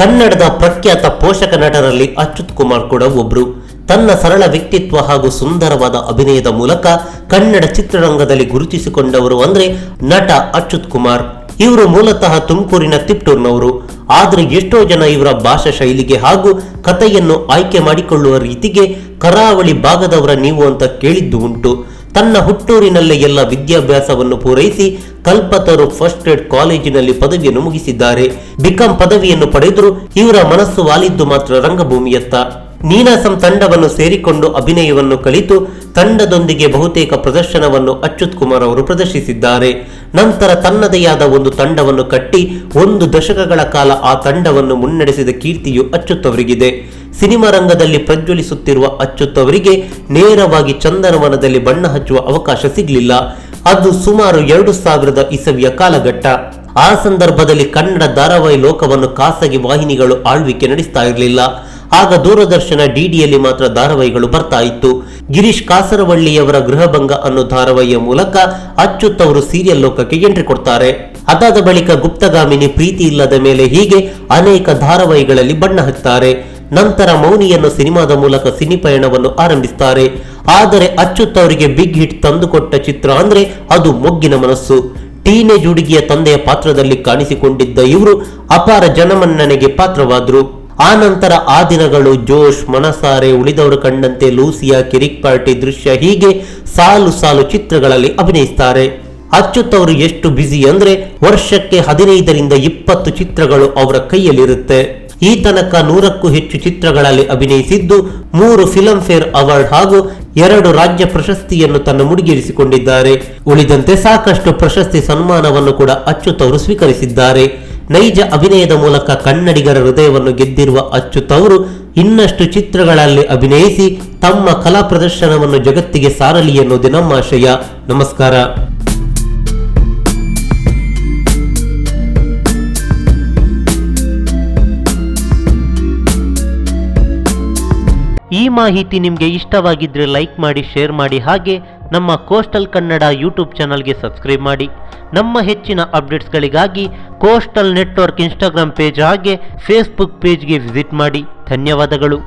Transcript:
ಕನ್ನಡದ ಪ್ರಖ್ಯಾತ ಪೋಷಕ ನಟರಲ್ಲಿ ಅಚ್ಯುತ್ ಕುಮಾರ್ ಕೂಡ ಒಬ್ರು. ತನ್ನ ಸರಳ ವ್ಯಕ್ತಿತ್ವ ಹಾಗೂ ಸುಂದರವಾದ ಅಭಿನಯದ ಮೂಲಕ ಕನ್ನಡ ಚಿತ್ರರಂಗದಲ್ಲಿ ಗುರುತಿಸಿಕೊಂಡವರು ಅಂದ್ರೆ ನಟ ಅಚ್ಯುತ್ ಕುಮಾರ್. ಇವರು ಮೂಲತಃ ತುಮಕೂರಿನ ತಿಪ್ಟೂರಿನವರು. ಆದರೆ ಎಷ್ಟೋ ಜನ ಇವರ ಭಾಷಾ ಶೈಲಿಗೆ ಹಾಗೂ ಕಥೆಯನ್ನು ಆಯ್ಕೆ ಮಾಡಿಕೊಳ್ಳುವ ರೀತಿಗೆ ಕರಾವಳಿ ಭಾಗದವರ ನೀವು ಅಂತ ಕೇಳಿದ್ದು ಉಂಟು. ತನ್ನ ಹುಟ್ಟೂರಿನಲ್ಲೇ ಎಲ್ಲ ವಿದ್ಯಾಭ್ಯಾಸವನ್ನು ಪೂರೈಸಿ ಕಲ್ಪತರು ಫಸ್ಟ್ ಏಡ್ ಕಾಲೇಜಿನಲ್ಲಿ ಪದವಿಯನ್ನು ಮುಗಿಸಿದ್ದಾರೆ. ಬಿಕಾಂ ಪದವಿಯನ್ನು ಪಡೆದರೂ ಇವರ ಮನಸ್ಸು ವಾಲಿದ್ದು ಮಾತ್ರ ರಂಗಭೂಮಿಯತ್ತ. ನೀನಾಸಂ ತಂಡವನ್ನು ಸೇರಿಕೊಂಡು ಅಭಿನಯವನ್ನು ಕಲಿತು ತಂಡದೊಂದಿಗೆ ಬಹುತೇಕ ಪ್ರದರ್ಶನವನ್ನು ಅಚ್ಯುತ್ ಕುಮಾರ್ ಅವರು ಪ್ರದರ್ಶಿಸಿದ್ದಾರೆ. ನಂತರ ತನ್ನದೇ ಆದ ಒಂದು ತಂಡವನ್ನು ಕಟ್ಟಿ 1 ದಶಕಗಳ ಕಾಲ ಆ ತಂಡವನ್ನು ಮುನ್ನಡೆಸಿದ ಕೀರ್ತಿಯು ಅಚ್ಯುತ್ ಅವರಿಗಿದೆ. ಸಿನಿಮಾ ರಂಗದಲ್ಲಿ ಪ್ರಜ್ವಲಿಸುತ್ತಿರುವ ಅಚ್ಯುತ್ ಅವರಿಗೆ ನೇರವಾಗಿ ಚಂದನವನದಲ್ಲಿ ಬಣ್ಣ ಹಚ್ಚುವ ಅವಕಾಶ ಸಿಗಲಿಲ್ಲ. ಅದು ಸುಮಾರು 2000 ಇಸವಿಯ ಕಾಲಘಟ್ಟ. ಆ ಸಂದರ್ಭದಲ್ಲಿ ಕನ್ನಡ ಧಾರಾವಾಹಿ ಲೋಕವನ್ನು ಖಾಸಗಿ ವಾಹಿನಿಗಳು ಆಳ್ವಿಕೆ ನಡೆಸ್ತಾ ಇರಲಿಲ್ಲ. ಆಗ ದೂರದರ್ಶನ ಡಿಡಿಯಲ್ಲಿ ಮಾತ್ರ ಧಾರಾವಾಹಿಗಳು ಬರ್ತಾ ಇತ್ತು. ಗಿರೀಶ್ ಕಾಸರವಳ್ಳಿಯವರ ಗೃಹಭಂಗ ಅನ್ನೋ ಧಾರಾವಾಹಿಯ ಮೂಲಕ ಅಚ್ಯುತ್ ಅವರು ಸೀರಿಯಲ್ ಲೋಕಕ್ಕೆ ಎಂಟ್ರಿ ಕೊಡ್ತಾರೆ. ಅದಾದ ಬಳಿಕ ಗುಪ್ತಗಾಮಿನಿ, ಪ್ರೀತಿ ಇಲ್ಲದ ಮೇಲೆ ಹೀಗೆ ಅನೇಕ ಧಾರಾವಾಹಿಗಳಲ್ಲಿ ಬಣ್ಣ ಹಚ್ತಾರೆ. ನಂತರ ಮೌನಿಯನ್ನು ಸಿನಿಮಾದ ಮೂಲಕ ಸಿನಿ ಪಯಣವನ್ನು ಆರಂಭಿಸ್ತಾರೆ. ಆದರೆ ಅಚ್ಯುತ್ ಅವರಿಗೆ ಬಿಗ್ ಹಿಟ್ ತಂದುಕೊಟ್ಟ ಚಿತ್ರ ಅಂದ್ರೆ ಅದು ಮೊಗ್ಗಿನ ಮನಸ್ಸು. ಟೀನೇಜ್ ಹುಡುಗಿಯ ತಂದೆಯ ಪಾತ್ರದಲ್ಲಿ ಕಾಣಿಸಿಕೊಂಡಿದ್ದ ಇವರು ಅಪಾರ ಜನಮನ್ನಣೆಗೆ ಪಾತ್ರವಾದ್ರು. ಆ ನಂತರ ಆ ದಿನಗಳು, ಜೋಶ್, ಮನಸಾರೆ, ಉಳಿದವರು ಕಂಡಂತೆ, ಲೂಸಿಯಾ, ಕಿರಿಕ್ ಪಾರ್ಟಿ, ದೃಶ್ಯ ಹೀಗೆ ಸಾಲು ಸಾಲು ಚಿತ್ರಗಳಲ್ಲಿ ಅಭಿನಯಿಸ್ತಾರೆ. ಅಚ್ಯುತ್ ಅವರು ಎಷ್ಟು ಬ್ಯುಸಿ ಅಂದ್ರೆ ವರ್ಷಕ್ಕೆ 15ರಿಂದ 20 ಚಿತ್ರಗಳು ಅವರ ಕೈಯಲ್ಲಿರುತ್ತೆ. ಈ ತನಕ 100ಕ್ಕೂ ಹೆಚ್ಚು ಚಿತ್ರಗಳಲ್ಲಿ ಅಭಿನಯಿಸಿದ್ದು 3 ಫಿಲ್ಮ್ ಫೇರ್ ಅವಾರ್ಡ್ ಹಾಗೂ 2 ರಾಜ್ಯ ಪ್ರಶಸ್ತಿಯನ್ನು ತನ್ನ ಮುಡಿಗೇರಿಸಿಕೊಂಡಿದ್ದಾರೆ. ಉಳಿದಂತೆ ಸಾಕಷ್ಟು ಪ್ರಶಸ್ತಿ ಸನ್ಮಾನವನ್ನು ಕೂಡ ಅಚ್ಯುತ್ ಅವರು ಸ್ವೀಕರಿಸಿದ್ದಾರೆ. ನೈಜ ಅಭಿನಯದ ಮೂಲಕ ಕನ್ನಡಿಗರ ಹೃದಯವನ್ನು ಗೆದ್ದಿರುವ ಅಚ್ಯುತ್ ಅವರು ಇನ್ನಷ್ಟು ಚಿತ್ರಗಳಲ್ಲಿ ಅಭಿನಯಿಸಿ ತಮ್ಮ ಕಲಾ ಪ್ರದರ್ಶನವನ್ನು ಜಗತ್ತಿಗೆ ಸಾರಲಿ ಎನ್ನುವುದೇ ನಮ್ಮ ಆಶಯ. ನಮಸ್ಕಾರ. ಈ ಮಾಹಿತಿ ನಿಮಗೆ ಇಷ್ಟವಾಗಿದ್ರೆ ಲೈಕ್ ಮಾಡಿ, ಶೇರ್ ಮಾಡಿ, ಹಾಗೆ ನಮ್ಮ ಕೋಸ್ಟಲ್ ಕನ್ನಡ ಯೂಟ್ಯೂಬ್ ಚಾನಲ್ಗೆ ಸಬ್ಸ್ಕ್ರೈಬ್ ಮಾಡಿ. ನಮ್ಮ ಹೆಚ್ಚಿನ ಅಪ್ಡೇಟ್ಸ್ಗಳಿಗಾಗಿ ಕೋಸ್ಟಲ್ ನೆಟ್ವರ್ಕ್ ಇನ್ಸ್ಟಾಗ್ರಾಮ್ ಪೇಜ್ ಹಾಗೆ ಫೇಸ್ಬುಕ್ ಪೇಜ್ಗೆ ವಿಸಿಟ್ ಮಾಡಿ. ಧನ್ಯವಾದಗಳು.